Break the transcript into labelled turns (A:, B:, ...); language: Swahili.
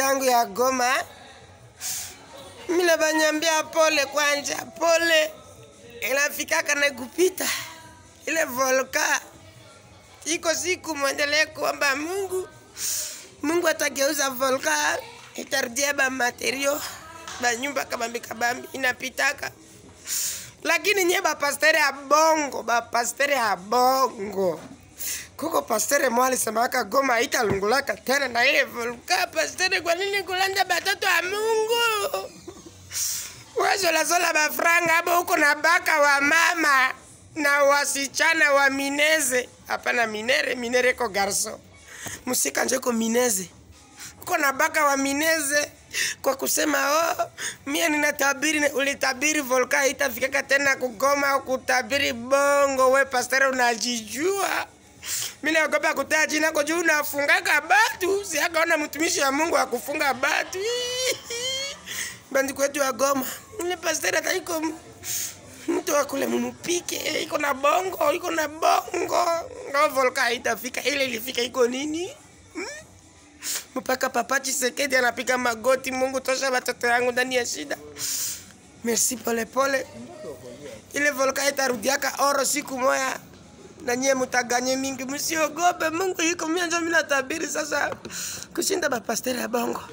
A: yangu ya Goma. Mimi banyambia pole kwanja, pole. Inafikaka na kupita. Ile volka. Iko siku mwendelee kuomba Mungu. Mungu atageuza volka, itarudia ba materio, ba nyumba kabambi inapitaka. Lakini nye ba pastere ya bongo. Kuko pastere mwali semaka Goma italungulaka tena na ile volka. Pastere kwa nini kulanda batoto wa Mungu? Wazola ba franga hapo huko na baka wa mama na wasichana wa Mineze. Hapana minere ko garso. Musika njeko Mineze. Uko na baka wa Mineze kwa kusema mimi ninatabiri, ulitabiri volka itafika tena kugoma au kutabiri bongo. We pastor unajijua. Mimi naogopa kutaja jina kwa juu unafunga batu. Siakaona mtumishi wa Mungu akufunga batu. Bandi kwetu wa Goma. Ile pastor ataiko mtu wa kule mumupike. Iko na bongo. Ngo volka itafika, ile ilifika iko nini? Mpaka Papa Tshisekedi anapiga magoti, Mungu tosha watoto yangu ndani ya shida. Merci pole. Ile volka itarudiaka oro siku moja. Na nyie mutaganye mingi, msiogope. Mungu yuko mimi ndio mimi natabiri sasa kushinda ba pastor ya bongo.